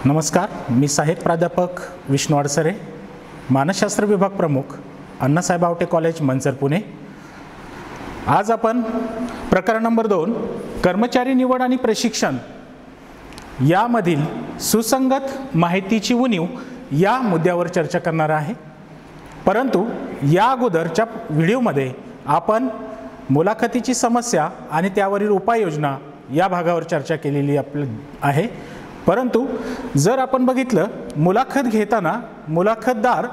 नमस्कार, मी सहाय्यक प्राध्यापक विष्णू अडसरे, मानसशास्त्र विभाग प्रमुख, अण्णासाहेब आवटे कॉलेज, मंचर, पुणे। आज आपण प्रकरण नंबर 2 कर्मचारी निवड आणि प्रशिक्षण यामधील सुसंगत माहितीची उणीव या मुद्द्यावर चर्चा करणार आहे। परंतु या अगोदरच्या व्हिडिओमध्ये आपण मुलाखतीची समस्या आणि त्यावरील उपाययोजना या भागावर चर्चा केलेली आहे। परंतु जर आपण बघितलं, मुलाखत घेताना मुलाखतदार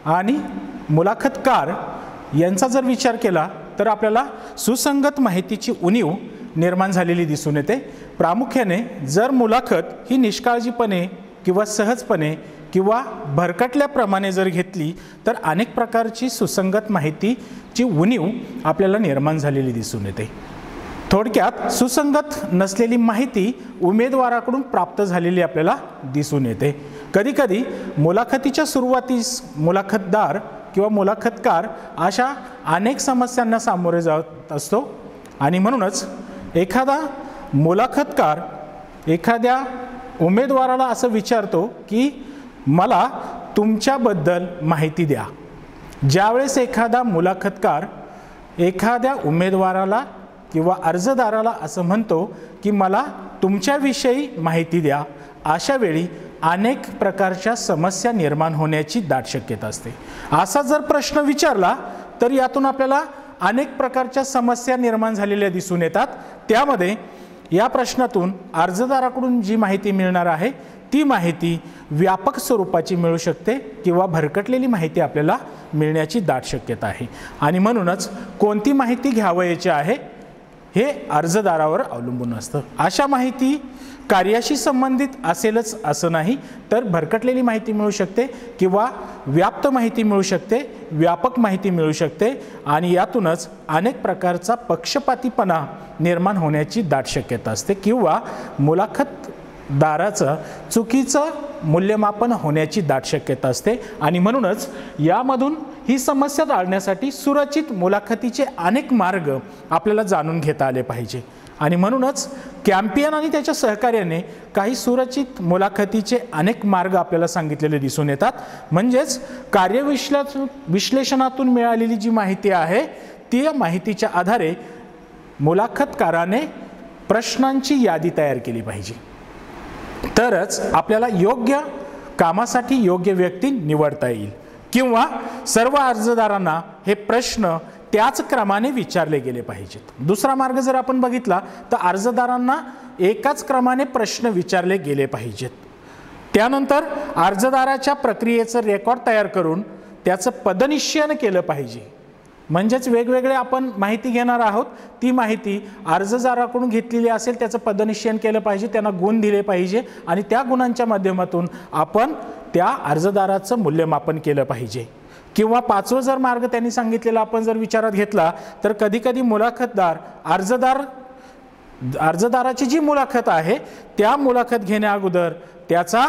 आणि मुलाखतकार यांचा जर विचार केला तर आपल्याला सुसंगत माहितीची उणीव निर्माण झालेली दिसून येते। प्रामुख्याने जर मुलाखत ही निष्काळजीपणे किंवा सहजपणे किंवा भरकटल्याप्रमाणे जर घेतली तर अनेक प्रकारची सुसंगत माहितीची उणीव आपल्याला निर्माण झालेली दिसून येते। थोडक्यात सुसंगत नसलेली माहिती उमेदवाराकडून प्राप्त झालेली आपल्याला दिसून येते। कधीकधी मुलाखतीच्या सुरुवातीस मुलाखतदार किंवा मुलाखतकार अशा अनेक समस्यांना सामोरे जात असतो आणि म्हणूनच एखादा मुलाखतकार एखाद्या उमेदवाराला असं विचारतो की मला तुमच्याबद्दल माहिती द्या। ज्यावेळेस एखादा मुलाखतकार एखाद्या उमेदवाराला किंवा अर्जदाराला असं म्हणतो की मला तुमच्याविषयी माहिती द्या, अशा वेळी अनेक प्रकारच्या समस्या निर्माण होण्याची दाट शक्यता असते। असा जर प्रश्न विचारला तर यातून आपल्याला अनेक प्रकारच्या समस्या निर्माण झालेल्या दिसून येतात। त्यामध्ये या प्रश्नातून अर्जदाराकडून जी माहिती मिळणार आहे ती माहिती व्यापक स्वरूपाची मिळू शकते किंवा भरकटलेली माहिती आपल्याला मिळण्याची दाट शक्यता आहे आणि म्हणूनच कोणती माहिती घ्यावयाची आहे हे अर्जदारावर अवलंबून असतं। अशा माहिती कार्याशी संबंधित असेलच असं नाही, तर भरकटलेली माहिती मिळू शकते किंवा व्याप्त माहिती मिळू शकते, व्यापक माहिती मिळू शकते आणि यातूनच अनेक प्रकारचा पक्षपातीपणा निर्माण होण्याची दाट शक्यता असते किंवा मुलाखतदाराचं चुकीचं मूल्यमापन होण्याची दाट शक्यता असते आणि म्हणूनच यामधून ही समस्या टाळण्यासाठी सुरक्षित मुलाखतीचे अनेक मार्ग आपल्याला जाणून घेता आले पाहिजे आणि म्हणूनच कॅम्पियन आणि त्याच्या सहकार्याने काही सुरक्षित मुलाखतीचे अनेक मार्ग आपल्याला सांगितलेले दिसून येतात। म्हणजेच कार्यविश्लेषणातून मिळालेली जी माहिती आहे ती माहितीच्या आधारे मुलाखतकाराने प्रश्नांची यादी तयार केली पाहिजे, तरच आपल्याला योग्य कामासाठी योग्य व्यक्ती निवडता येईल किंवा सर्व अर्जदारांना हे प्रश्न त्याच क्रमाने विचारले गेले पाहिजेत। दुसरा मार्ग जर आपण बघितला तर अर्जदारांना एकाच क्रमाने प्रश्न विचारले गेले पाहिजेत। त्यानंतर अर्जदाराच्या प्रक्रियेचं रेकॉर्ड तयार करून त्याचं पदनिश्चयन केलं पाहिजे। म्हणजेच वेगवेगळे आपण माहिती घेणार आहोत, ती माहिती अर्जदाराकडून घेतलेली असेल त्याचं पदनिश्चयन केलं पाहिजे, त्यांना गुण दिले पाहिजे आणि त्या गुणांच्या माध्यमातून आपण त्या अर्जदाराचं मूल्यमापन केलं पाहिजे। किंवा पाचवा जर मार्ग त्यांनी सांगितलेला आपण जर विचारात घेतला तर कधीकधी मुलाखतदार अर्जदाराची जी मुलाखत आहे त्या मुलाखत घेण्या अगोदर त्याचा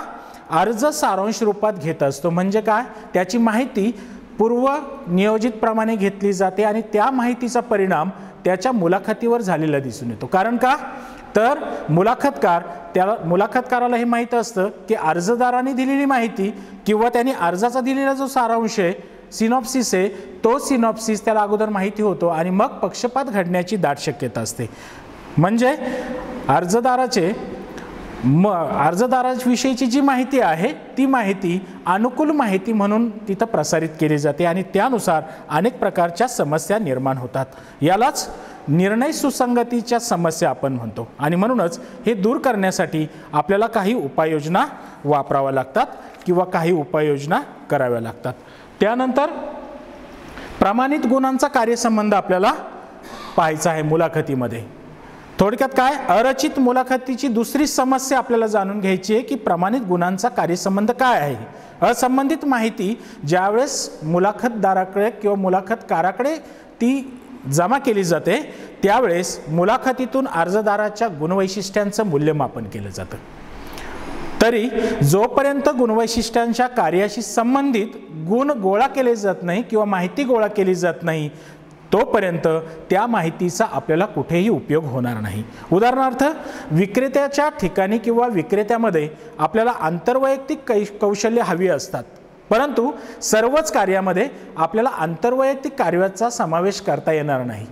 अर्ज सारांश रूपात घेत असतो। म्हणजे काय, त्याची माहिती पूर्व नियोजितप्रमाणे घेतली जाते आणि त्या माहितीचा परिणाम त्याच्या मुलाखतीवर झालेला दिसून येतो। कारण का, तर मुलाखतकाराला हे माहीत असतं की अर्जदाराने दिलेली माहिती किंवा त्यांनी अर्जाचा दिलेला जो सारांश आहे, सिनॉप्सिस आहे, तो सिनॉप्सिस त्याला अगोदर माहिती होतो आणि मग पक्षपात घडण्याची दाट शक्यता असते। म्हणजे अर्जदाराविषयीची जी माहिती आहे ती माहिती अनुकूल माहिती म्हणून तिथं प्रसारित केली जाते आणि त्यानुसार अनेक प्रकारच्या समस्या निर्माण होतात। यालाच निर्णय सुसंगतीच्या समस्या आपण म्हणतो आणि म्हणूनच हे दूर करण्यासाठी आपल्याला काही उपाययोजना वापराव्या लागतात किंवा काही उपाययोजना कराव्या लागतात। त्यानंतर प्रमाणित गुणांचा कार्यसंबंध आपल्याला पाहायचा आहे मुलाखतीमध्ये। थोडक्यात काय, अरचित मुलाखतीची दुसरी समस्या आपल्याला जाणून घ्यायची आहे की प्रमाणित गुणांचा कार्यसंबंध काय आहे। असंबंधित माहिती ज्यावेळेस मुलाखतदाराकडे किंवा मुलाखतकाराकडे ती जमा केली जाते त्यावेळेस मुलाखतीतून अर्जदाराच्या गुणवैशिष्ट्यांचं मूल्यमापन केलं जातं। तरी जोपर्यंत गुणवैशिष्ट्यांच्या कार्याशी संबंधित गुण गोळा केले जात नाही किंवा माहिती गोळा केली जात नाही तोपर्यंत त्या माहितीचा आपल्याला कुठेही उपयोग होणार नाही. उदाहरणार्थ, विक्रेत्याच्या ठिकाणी किंवा विक्रेत्यामध्ये आपल्याला आंतरवैयक्तिक कौशल्य हवी असतात, परंतु सर्वच कार्यामध्ये आपल्याला आंतरवैयक्तिक कार्याचा समावेश करता येणार नाही.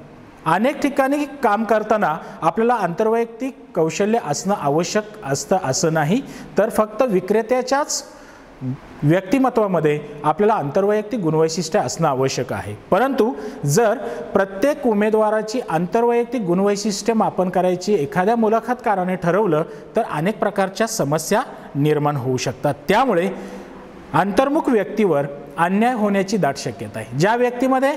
अनेक ठिकाणी काम करताना आपल्याला आंतरवैयक्तिक कौशल्य असणं आवश्यक असतं असं नाही, तर फक्त विक्रेत्याच्याच व्यक्तिमत्वामध्ये आपल्याला आंतरवैयक्तिक गुणवैशिष्ट्ये असणं आवश्यक आहे. परंतु जर प्रत्येक उमेदवाराची आंतरवैयक्तिक गुणवैशिष्ट्ये मापन करायची एखाद्या मुलाखतकाराने ठरवलं तर अनेक प्रकारच्या समस्या निर्माण होऊ शकतात. त्यामुळे अंतर्मुख व्यक्तीवर अन्याय होण्याची दाट शक्यता आहे. ज्या व्यक्तीमध्ये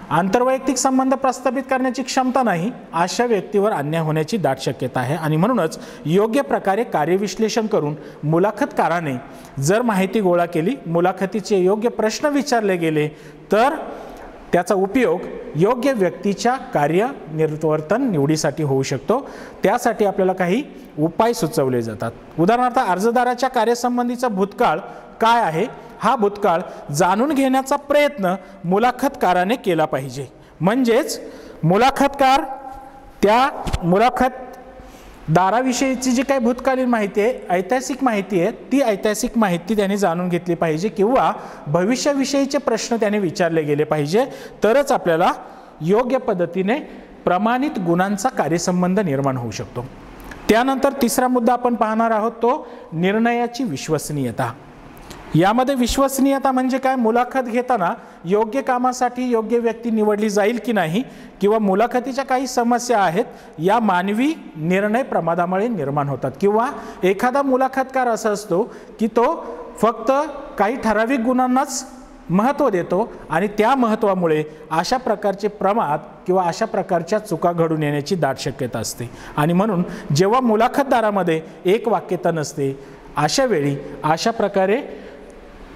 आंतरवैयक्तिक संबंध प्रस्थापित करण्याची क्षमता नाही, अशा व्यक्तीवर अन्याय होण्याची दाट शक्यता आहे. आणि म्हणूनच योग्य प्रकारे कार्यविश्लेषण करून मुलाखतकाराने जर माहिती गोळा केली, मुलाखतीचे योग्य प्रश्न विचारले गेले, तर त्याचा उपयोग योग्य व्यक्तीच्या कार्यनिर्वर्तन निवडीसाठी होऊ शकतो. त्यासाठी आपल्याला काही उपाय सुचवले जातात. उदाहरणार्थ, अर्जदाराच्या कार्यसंबंधीचा भूतकाळ काय आहे, हा भूतकाळ जाणून घेण्याचा प्रयत्न मुलाखतकाराने केला पाहिजे. म्हणजेच मुलाखतकार त्या मुलाखतदाराविषयीची जी काही भूतकालीन माहिती आहे, ऐतिहासिक माहिती आहे, ती ऐतिहासिक माहिती त्याने जाणून घेतली पाहिजे किंवा भविष्याविषयीचे प्रश्न त्याने विचारले गेले पाहिजे. तरच आपल्याला योग्य पद्धतीने प्रमाणित गुणांचा कार्यसंबंध निर्माण होऊ शकतो. त्यानंतर तिसरा मुद्दा आपण पाहणार आहोत, तो निर्णयाची विश्वसनीयता. यामध्ये विश्वसनीयता म्हणजे काय, मुलाखत घेताना योग्य कामासाठी योग्य व्यक्ती निवडली जाईल की नाही, किंवा मुलाखतीच्या काही समस्या आहेत या मानवी निर्णय प्रमादामुळे निर्माण होतात, किंवा एखादा मुलाखतकार असा असतो की तो फक्त काही ठराविक गुणांनाच महत्त्व देतो आणि त्या महत्त्वामुळे अशा प्रकारचे प्रमाद किंवा अशा प्रकारच्या चुका घडून येण्याची दाट शक्यता असते. आणि म्हणून जेव्हा मुलाखतदारामध्ये एक वाक्यता नसते, अशा वेळी अशा प्रकारे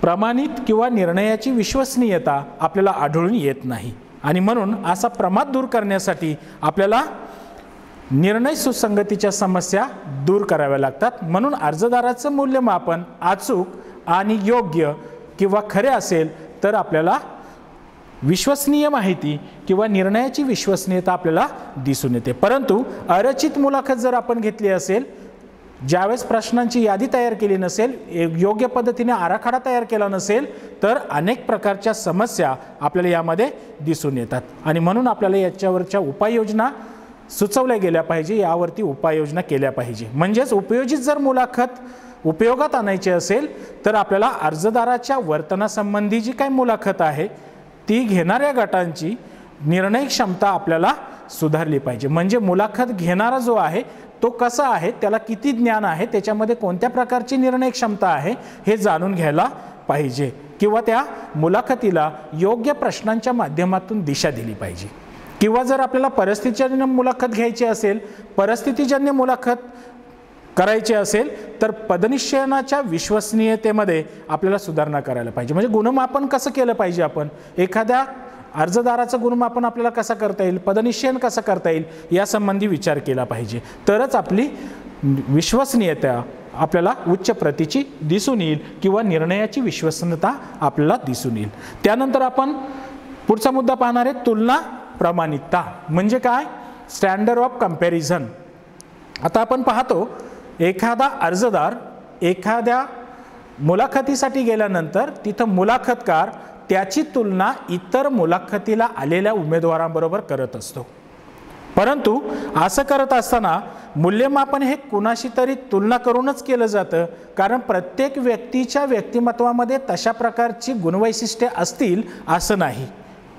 प्रमाणित किंवा निर्णयाची विश्वसनीयता आपल्याला आढळून येत नाही. आणि म्हणून असा प्रमाद दूर करण्यासाठी आपल्याला निर्णय सुसंगतीच्या समस्या दूर कराव्या लागतात. म्हणून अर्जदाराचं मूल्यमापन अचूक आणि योग्य किंवा खरे असेल तर आपल्याला विश्वसनीय माहिती किंवा निर्णयाची विश्वसनीयता आपल्याला दिसून येते. परंतु अरचित मुलाखत जर आपण घेतली असेल, ज्यावेळेस प्रश्नांची यादी तयार केली नसेल, योग्य पद्धतीने आराखडा तयार केला नसेल, तर अनेक प्रकारच्या समस्या आपल्याला यामध्ये दिसून येतात. आणि म्हणून आपल्याला याच्यावरच्या उपाययोजना सुचवल्या गेल्या पाहिजे, यावरती उपाययोजना केल्या पाहिजे. म्हणजेच उपयोजित जर मुलाखत उपयोगात आणायची असेल तर आपल्याला अर्जदाराच्या वर्तनासंबंधी जी काही मुलाखत आहे ती घेणाऱ्या गटांची निर्णय क्षमता आपल्याला सुधारली पाहिजे. म्हणजे मुलाखत घेणारा जो आहे तो कसा आहे, त्याला किती ज्ञान आहे, त्याच्यामध्ये कोणत्या प्रकारची निर्णय क्षमता आहे हे जाणून घ्यायला पाहिजे, किंवा त्या मुलाखतीला योग्य प्रश्नांच्या माध्यमातून दिशा दिली पाहिजे. किंवा जर आपल्याला परिस्थितीजन्य मुलाखत घ्यायची असेल, परिस्थितीजन्य मुलाखत करायची असेल तर पदनिश्चयनाच्या विश्वसनीयतेमध्ये आपल्याला सुधारणा करायला पाहिजे. म्हणजे गुणमापन कसं केलं पाहिजे, आपण एखाद्या अर्जदाराचं गुणमापन आपल्याला कसं करता येईल, पदनिश्चयन कसं करता येईल यासंबंधी विचार केला पाहिजे. तरच आपली विश्वसनीयता आपल्याला उच्च प्रतीची दिसून येईल किंवा निर्णयाची विश्वसनीयता आपल्याला दिसून येईल. त्यानंतर आपण पुढचा मुद्दा पाहणार आहे, तुलना प्रमाणितता. म्हणजे काय, स्टँडर्ड ऑफ कंपॅरिझन. आता आपण पाहतो, एखादा अर्जदार एखाद्या मुलाखतीसाठी गेल्यानंतर तिथं मुलाखतकार त्याची तुलना इतर मुलाखतीला आलेल्या उमेदवारांबरोबर करत असतो. परंतु असं करत असताना मूल्यमापन हे कुणाशी तरी तुलना करूनच केलं जातं, कारण प्रत्येक व्यक्तीच्या व्यक्तिमत्वामध्ये तशा प्रकारची गुणवैशिष्ट्ये असतील असं नाही.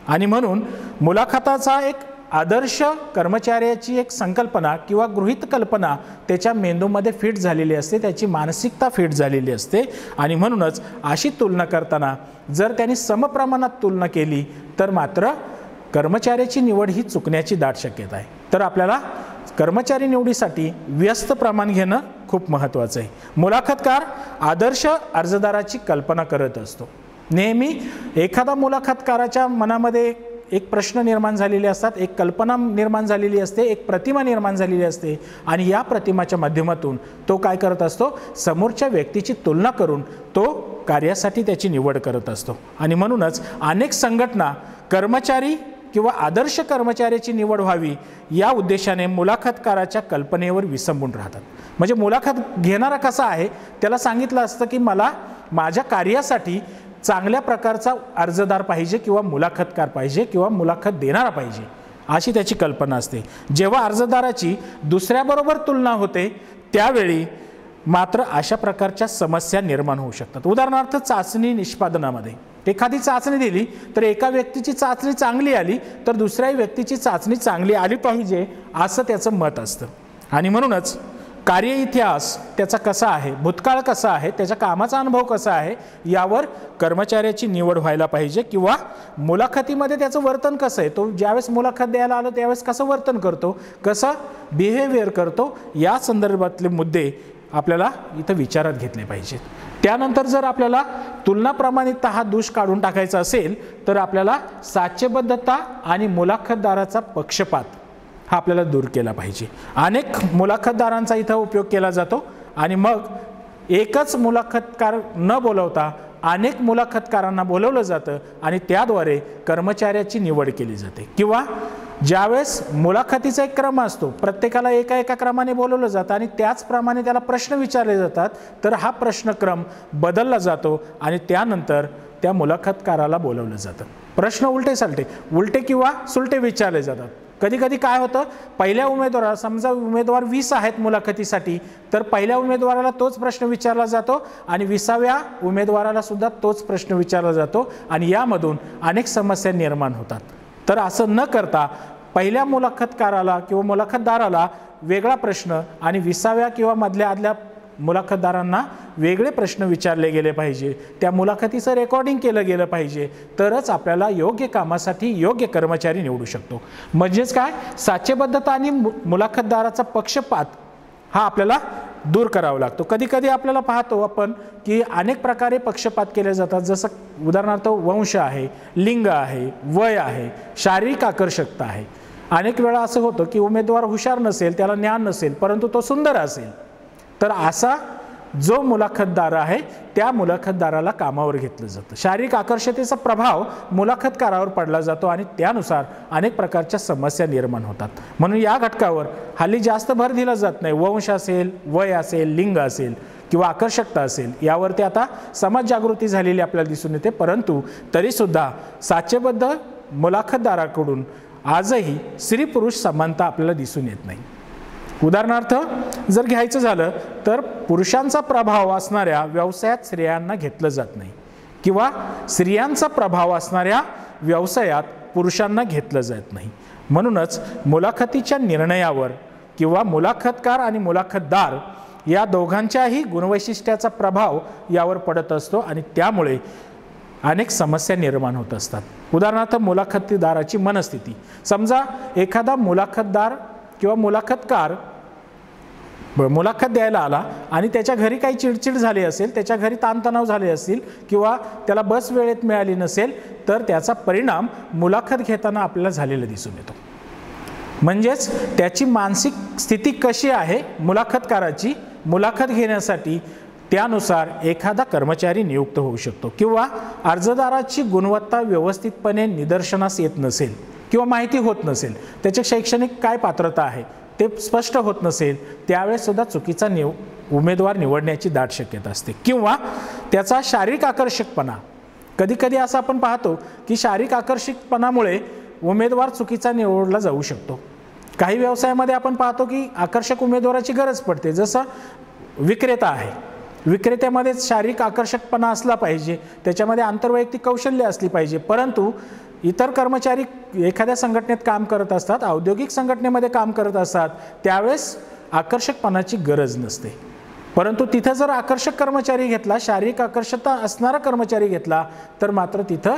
आणि म्हणून मुलाखताचा एक आदर्श कर्मचाऱ्याची एक संकल्पना किंवा गृहीत कल्पना त्याच्या मेंदूमध्ये फिट झालेली असते, त्याची मानसिकता फिट झालेली असते. आणि म्हणूनच अशी तुलना करताना जर त्यांनी समप्रमाणात तुलना केली तर मात्र कर्मचाऱ्याची निवड ही चुकण्याची दाट शक्यता आहे. तर आपल्याला कर्मचारी निवडीसाठी व्यस्त प्रमाण घेणं खूप महत्त्वाचं आहे. मुलाखतकार आदर्श अर्जदाराची कल्पना करत असतो. नेहमी एखादा मुलाखतकाराच्या मनामध्ये एक प्रश्न निर्माण झालेले असतात, एक कल्पना निर्माण झालेली असते, एक प्रतिमा निर्माण झालेली असते. आणि या प्रतिमाच्या माध्यमातून तो काय करत असतो, समोरच्या व्यक्तीची तुलना करून तो कार्यासाठी त्याची निवड करत असतो. आणि म्हणूनच अनेक संघटना कर्मचारी किंवा आदर्श कर्मचाऱ्याची निवड व्हावी या उद्देशाने मुलाखतकाराच्या कल्पनेवर विसंबून राहतात. म्हणजे मुलाखत घेणारा कसा आहे त्याला सांगितलं असतं की मला माझ्या कार्यासाठी चांगल्या प्रकारचा अर्जदार पाहिजे किंवा मुलाखतकार पाहिजे किंवा मुलाखत देणारा पाहिजे, अशी त्याची कल्पना असते. जेव्हा अर्जदाराची दुसऱ्याबरोबर तुलना होते त्यावेळी मात्र अशा प्रकारच्या समस्या निर्माण होऊ शकतात. उदाहरणार्थ चाचणी निष्पादनामध्ये एखादी चाचणी दिली तर एका व्यक्तीची चाचणी चांगली आली तर दुसऱ्या व्यक्तीची चाचणी चांगली आली पाहिजे असं त्याचं मत असतं. आणि म्हणूनच कार्य इतिहास त्याचा कसा आहे, भूतकाळ कसा आहे, त्याच्या कामाचा अनुभव कसा आहे यावर कर्मचाऱ्याची निवड व्हायला पाहिजे. किंवा मुलाखतीमध्ये त्याचं वर्तन कसं आहे, तो ज्यावेळेस मुलाखत द्यायला आलो त्यावेळेस कसं वर्तन करतो, कसं बिहेवियर करतो, या संदर्भातले मुद्दे आपल्याला इथं विचारात घेतले पाहिजेत. त्यानंतर जर आपल्याला तुलना प्रमाणितता हा दोष काढून टाकायचा असेल तर आपल्याला साचेबद्धता आणि मुलाखतदाराचा पक्षपात हा आपल्याला दूर केला पाहिजे. अनेक मुलाखतदारांचा इथं उपयोग केला जातो आणि मग एकच मुलाखतकार न बोलवता अनेक मुलाखतकारांना बोलवलं जातं आणि त्याद्वारे कर्मचाऱ्याची निवड केली जाते. किंवा ज्यावेळेस मुलाखतीचा एक क्रम असतो, प्रत्येकाला एका एका क्रमाने बोलवलं जातं आणि त्याचप्रमाणे त्याला प्रश्न विचारले जातात, तर हा प्रश्नक्रम बदलला जातो आणि त्यानंतर त्या मुलाखतकाराला बोलवलं जातं. प्रश्न उलटे किंवा सुलटे विचारले जातात. कधी कधी काय होतं, पहिल्या उमेदवाराला, समजा उमेदवार 20 आहेत मुलाखतीसाठी, तर पहिल्या उमेदवाराला तोच प्रश्न विचारला जातो आणि 20व्या उमेदवाराला सुद्धा तोच प्रश्न विचारला जातो आणि यामधून अनेक समस्या निर्माण होतात. तर असं न करता पहिल्या मुलाखतकाराला किंवा मुलाखतदाराला वेगळा प्रश्न आणि 20व्या किंवा आदल्या मुलाखतदारांना वेगळे प्रश्न विचारले गेले पाहिजे, त्या मुलाखतीचं रेकॉर्डिंग केलं गेलं पाहिजे, तरच आपल्याला योग्य कामासाठी योग्य कर्मचारी निवडू शकतो. म्हणजेच काय, साचेबद्धता आणि मुलाखतदाराचा पक्षपात हा आपल्याला दूर करावा लागतो. कधी कधी आपल्याला पाहतो आपण की अनेक प्रकारे पक्षपात केले जातात. जसं उदाहरणार्थ वंश आहे, लिंग आहे, वय आहे, शारीरिक आकर्षकता आहे. अनेक वेळा असं होतं की उमेदवार हुशार नसेल, त्याला ज्ञान नसेल, परंतु तो सुंदर असेल, तर असा जो मुलाखतदार आहे त्या मुलाखतदाराला कामावर घेतलं जातं. शारीरिक आकर्षतेचा प्रभाव मुलाखतकारावर पडला जातो आणि त्यानुसार अनेक प्रकारच्या समस्या निर्माण होतात. म्हणून या घटकावर हल्ली जास्त भर दिला जात नाही. वंश असेल, वय असेल, लिंग असेल किंवा आकर्षकता असेल, यावरती आता समाज जागृती झालेली आपल्याला दिसून येते. परंतु तरीसुद्धा साचेबद्ध मुलाखतदाराकडून आजही स्त्री पुरुष समानता आपल्याला दिसून येत नाही. उदाहरणार्थ जर घ्यायचं झालं तर पुरुषांचा प्रभाव असणाऱ्या व्यवसायात स्त्रियांना घेतलं जात नाही किंवा स्त्रियांचा प्रभाव असणाऱ्या व्यवसायात पुरुषांना घेतलं जात नाही. म्हणूनच मुलाखतीच्या निर्णयावर किंवा मुलाखतकार आणि मुलाखतदार या दोघांच्याही गुणवैशिष्ट्याचा प्रभाव यावर पडत असतो आणि त्यामुळे अनेक समस्या निर्माण होत असतात. उदाहरणार्थ मुलाखतीदाराची मनस्थिती. समजा एखादा मुलाखतदार किंवा मुलाखतकार मुलाखत द्यायला आला आणि त्याच्या घरी काही चिडचिड झाली असेल, त्याच्या घरी ताणतणाव झाले असतील किंवा त्याला बस वेळेत मिळाली नसेल, तर त्याचा परिणाम मुलाखत घेताना आपल्याला झालेला दिसून येतो. म्हणजेच त्याची मानसिक स्थिती कशी आहे मुलाखतकाराची, मुलाखत घेण्यासाठी त्यानुसार एखादा कर्मचारी नियुक्त होऊ शकतो. किंवा अर्जदाराची गुणवत्ता व्यवस्थितपणे निदर्शनास येत नसेल किंवा माहिती होत नसेल, त्याचे शैक्षणिक काय पात्रता आहे ते स्पष्ट होत नसेल, त्यावेळेस सुद्धा चुकीचा उमेदवार निवडण्याची दाट शक्यता असते. किंवा त्याचा शारीरिक आकर्षकपणा, कधी कधी असं आपण पाहतो की शारीरिक आकर्षकपणामुळे उमेदवार चुकीचा निवडला जाऊ शकतो. काही व्यवसायामध्ये आपण पाहतो की आकर्षक उमेदवाराची गरज पडते. जसं विक्रेता आहे, विक्रेत्यामध्ये शारीरिक आकर्षकपणा असला पाहिजे, त्याच्यामध्ये आंतरवैयक्तिक कौशल्य असली पाहिजे. परंतु इतर कर्मचारी एखाद्या संघटनेत काम करत असतात, औद्योगिक संघटनेमध्ये काम करत असतात, त्यावेळेस आकर्षकपणाची गरज नसते. परंतु तिथं जर आकर्षक कर्मचारी घेतला, शारीरिक आकर्षकता असणारा कर्मचारी घेतला, तर मात्र तिथं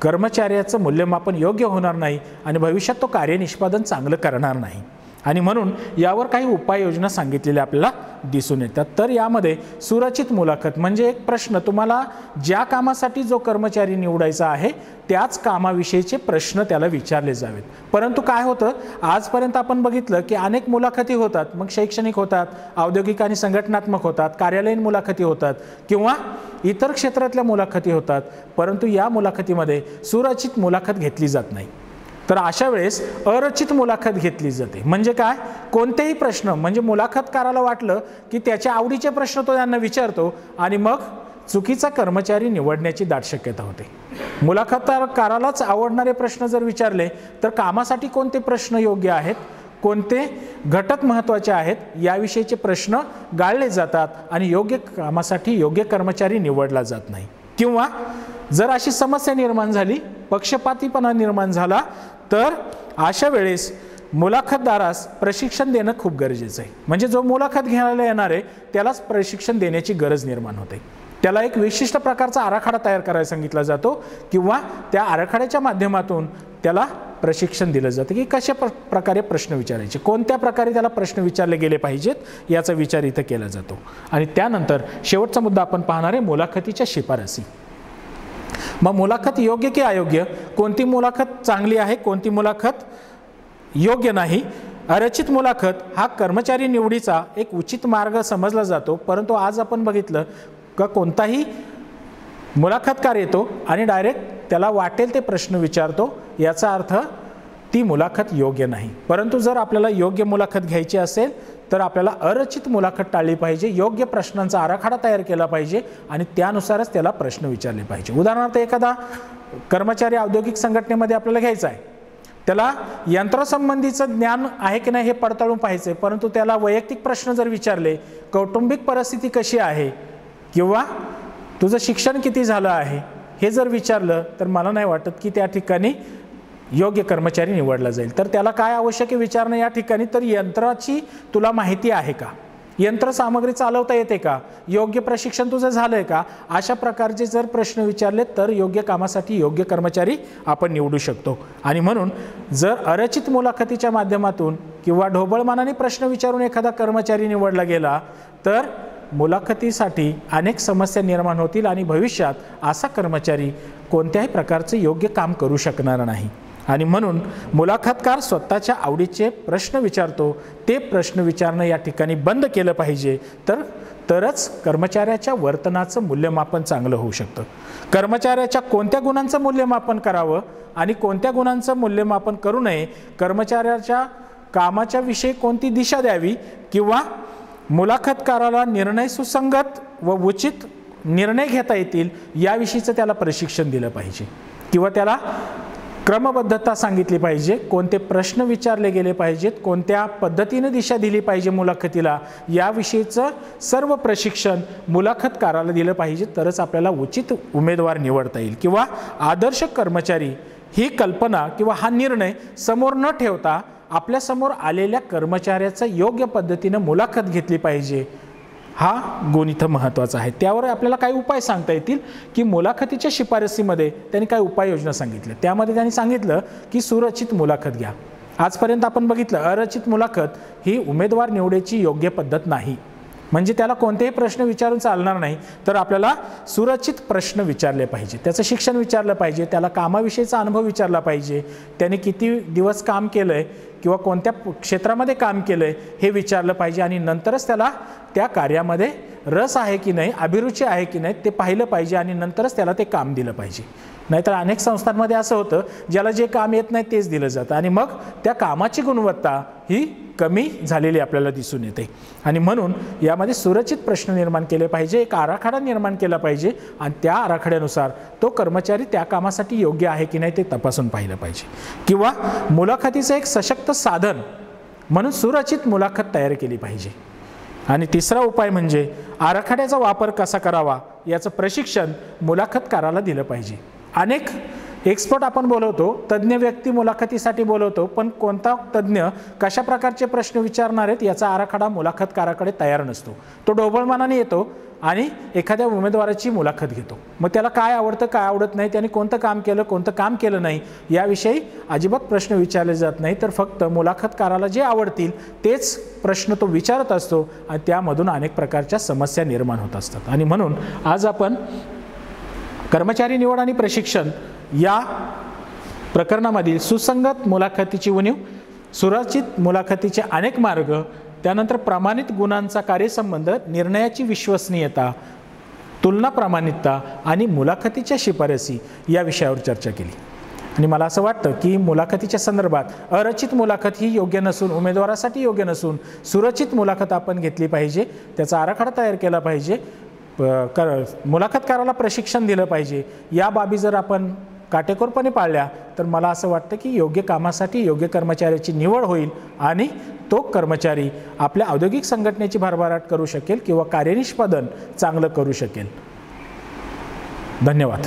कर्मचाऱ्याचं मूल्यमापन योग्य होणार नाही आणि भविष्यात तो कार्यनिष्पादन चांगलं करणार नाही. आणि म्हणून यावर काही उपाययोजना सांगितलेल्या आपल्याला दिसून येतात. तर यामध्ये सुरक्षित मुलाखत म्हणजे एक प्रश्न, तुम्हाला ज्या कामासाठी जो कर्मचारी निवडायचा आहे त्याच कामाविषयीचे प्रश्न त्याला विचारले जावेत. परंतु काय होतं, आजपर्यंत आपण बघितलं की अनेक मुलाखती होतात, मग शैक्षणिक होतात, औद्योगिक आणि संघटनात्मक होतात, कार्यालयीन मुलाखती होतात किंवा इतर क्षेत्रातल्या मुलाखती होतात, परंतु या मुलाखतीमध्ये सुरक्षित मुलाखत घेतली जात नाही. तर अशा वेळेस अरचित मुलाखत घेतली जाते. म्हणजे काय, कोणतेही प्रश्न, म्हणजे मुलाखतकाराला वाटलं की त्याच्या आवडीचे प्रश्न तो त्यांना विचारतो आणि मग चुकीचा कर्मचारी निवडण्याची दाट शक्यता होते. मुलाखतकारालाच आवडणारे प्रश्न जर विचारले तर कामासाठी कोणते प्रश्न योग्य आहेत, कोणते घटक महत्त्वाचे आहेत याविषयीचे प्रश्न गाळले जातात आणि योग्य कामासाठी योग्य कर्मचारी निवडला जात नाही. किंवा जर अशी समस्या निर्माण झाली, पक्षपातीपणा निर्माण झाला, तर अशा वेळेस मुलाखतदारास प्रशिक्षण देणं खूप गरजेचं आहे. म्हणजे जो मुलाखत घ्यायला येणार आहे त्यालाच प्रशिक्षण देण्याची गरज निर्माण होते. त्याला एक विशिष्ट प्रकारचा आराखडा तयार करायला सांगितला जातो किंवा त्या आराखड्याच्या माध्यमातून त्याला प्रशिक्षण दिलं जातं की कशा प्रकारे प्रश्न विचारायचे, कोणत्या प्रकारे त्याला प्रश्न विचारले गेले पाहिजेत याचा विचार इथं केला जातो. आणि त्यानंतर शेवटचा मुद्दा आपण पाहणार आहे मुलाखतीच्या शिफारसी. मग मुलाखत योग्य की अयोग्य, कोणती मुलाखत चांगली आहे, कोणती मुलाखत योग्य नाही. अरचित मुलाखत हा कर्मचारी निवडीचा एक उचित मार्ग समजला जातो, परंतु आज आपण बघितलं का कोणताही मुलाखतकार येतो आणि डायरेक्ट त्याला वाटेल ते प्रश्न विचारतो, याचा अर्थ ती मुलाखत योग्य नाही. परंतु जर आपल्याला योग्य मुलाखत घ्यायची असेल तर आपल्याला अरचित मुलाखत टाळली पाहिजे, योग्य प्रश्नांचा आराखडा तयार केला पाहिजे आणि त्यानुसारच त्याला प्रश्न विचारले पाहिजे. उदाहरणार्थ एखादा कर्मचारी औद्योगिक संघटनेमध्ये आपल्याला घ्यायचा आहे, त्याला यंत्रासंबंधीचं ज्ञान आहे की नाही हे पडताळून पाहायचं आहे, परंतु त्याला वैयक्तिक प्रश्न जर विचारले, कौटुंबिक परिस्थिती कशी आहे किंवा तुझं शिक्षण किती झालं आहे हे जर विचारलं तर मला नाही वाटत की त्या ठिकाणी योग्य कर्मचारी निवडला जाईल. तर त्याला काय आवश्यक आहे विचारणं या ठिकाणी, तर यंत्राची तुला माहिती आहे का, यंत्रसामग्री चालवता येते का, योग्य प्रशिक्षण तुझं झालं आहे का, अशा प्रकारचे जर प्रश्न विचारले तर योग्य कामासाठी योग्य कर्मचारी आपण निवडू शकतो. आणि म्हणून जर अरचित मुलाखतीच्या माध्यमातून किंवा ढोबळमानाने प्रश्न विचारून एखादा कर्मचारी निवडला गेला तर मुलाखतीसाठी अनेक समस्या निर्माण होतील आणि भविष्यात असा कर्मचारी कोणत्याही प्रकारचे योग्य काम करू शकणार नाही. आणि म्हणून मुलाखतकार स्वतःच्या आवडीचे प्रश्न विचारतो, ते प्रश्न विचारणं या ठिकाणी बंद केलं पाहिजे, तरच कर्मचाऱ्याच्या वर्तनाचं मूल्यमापन चांगलं होऊ शकतं. कर्मचाऱ्याच्या कोणत्या गुणांचं मूल्यमापन करावं आणि कोणत्या गुणांचं मूल्यमापन करू नये, कर्मचाऱ्याच्या कामाच्या विषयी कोणती दिशा द्यावी किंवा मुलाखतकाराला निर्णय सुसंगत व उचित निर्णय घेता येतील याविषयीचं त्याला प्रशिक्षण दिलं पाहिजे किंवा त्याला क्रमबद्धता सांगितली पाहिजे, कोणते प्रश्न विचारले गेले पाहिजेत, कोणत्या पद्धतीने दिशा दिली पाहिजे मुलाखतीला, याविषयीचं सर्व प्रशिक्षण मुलाखतकाराला दिलं पाहिजे, तरच आपल्याला उचित उमेदवार निवडता येईल. किंवा आदर्श कर्मचारी ही कल्पना किंवा हा निर्णय समोर न ठेवता आपल्यासमोर आलेल्या कर्मचाऱ्याचं योग्य पद्धतीनं मुलाखत घेतली पाहिजे, हा गुण इथं महत्त्वाचा आहे. त्यावर आपल्याला काही उपाय सांगता येतील की मुलाखतीच्या शिफारसीमध्ये त्यांनी काय उपाययोजना सांगितल्या. त्यामध्ये त्यांनी सांगितलं की सुरक्षित मुलाखत घ्या. आजपर्यंत आपण बघितलं अरचित मुलाखत ही उमेदवार निवडीची योग्य पद्धत नाही, म्हणजे त्याला कोणतेही प्रश्न विचारून चालणार नाही, तर आपल्याला सुरक्षित प्रश्न विचारले पाहिजे, त्याचं शिक्षण विचारलं पाहिजे, त्याला कामाविषयीचा अनुभव विचारला पाहिजे, त्याने किती दिवस काम केलं आहे किंवा कोणत्या क्षेत्रामध्ये काम केलं आहे हे विचारलं पाहिजे आणि नंतरच त्याला त्या कार्यामध्ये रस आहे की नाही, अभिरुची आहे की नाही ते पाहिलं पाहिजे आणि नंतरच त्याला ते काम दिलं पाहिजे. नाहीतर अनेक संस्थांमध्ये असं होतं ज्याला जे काम येत नाही तेच दिलं जातं आणि मग त्या कामाची गुणवत्ता ही कमी झालेली आपल्याला दिसून येते. आणि म्हणून यामध्ये सुरक्षित प्रश्न निर्माण केले पाहिजे, एक आराखडा निर्माण केला पाहिजे आणि त्या आराखड्यानुसार तो कर्मचारी त्या कामासाठी योग्य आहे की नाही ते तपासून पाहिलं पाहिजे. किंवा मुलाखतीचं एक सशक्त साधन म्हणून सुरक्षित मुलाखत तयार केली पाहिजे. आणि तिसरा उपाय म्हणजे आराखड्याचा वापर कसा करावा याचं प्रशिक्षण मुलाखतकाराला दिलं पाहिजे. अनेक एक्सपर्ट आपण बोलवतो, तज्ज्ञ व्यक्ती मुलाखतीसाठी बोलवतो, पण कोणता तज्ज्ञ कशा प्रकारचे प्रश्न विचारणार आहेत याचा आराखडा मुलाखतकाराकडे तयार नसतो. तो ढोबळमानाने येतो आणि एखाद्या उमेदवाराची मुलाखत घेतो. मग त्याला काय आवडतं काय आवडत नाही, त्याने कोणतं काम केलं कोणतं काम केलं नाही याविषयी अजिबात प्रश्न विचारले जात नाही, तर फक्त मुलाखतकाराला जे आवडतील तेच प्रश्न तो विचारत असतो आणि त्यामधून अनेक प्रकारच्या समस्या निर्माण होत असतात. आणि म्हणून आज आपण कर्मचारी निवड आणि प्रशिक्षण या प्रकरणामधील सुसंगत मुलाखतीची उणीव, सुरक्षित मुलाखतीचे अनेक मार्ग, त्यानंतर प्रमाणित गुणांचा कार्यसंबंध, निर्णयाची विश्वसनीयता, तुलना प्रमाणितता आणि मुलाखतीच्या शिफारसी या विषयावर चर्चा केली. आणि मला असं वाटतं की मुलाखतीच्या संदर्भात अरचित मुलाखत ही योग्य नसून, उमेदवारासाठी योग्य नसून, सुरचित मुलाखत आपण घेतली पाहिजे, त्याचा आराखडा तयार केला पाहिजे, मुलाखतकाराला प्रशिक्षण दिलं पाहिजे. या बाबी जर आपण काटेकोरपणे पाळल्या तर मला असं वाटतं की योग्य कामासाठी योग्य कर्मचाऱ्याची निवड होईल आणि तो कर्मचारी आपल्या औद्योगिक संघटनेची भरभराट करू शकेल किंवा कार्यनिष्पादन चांगलं करू शकेल. धन्यवाद.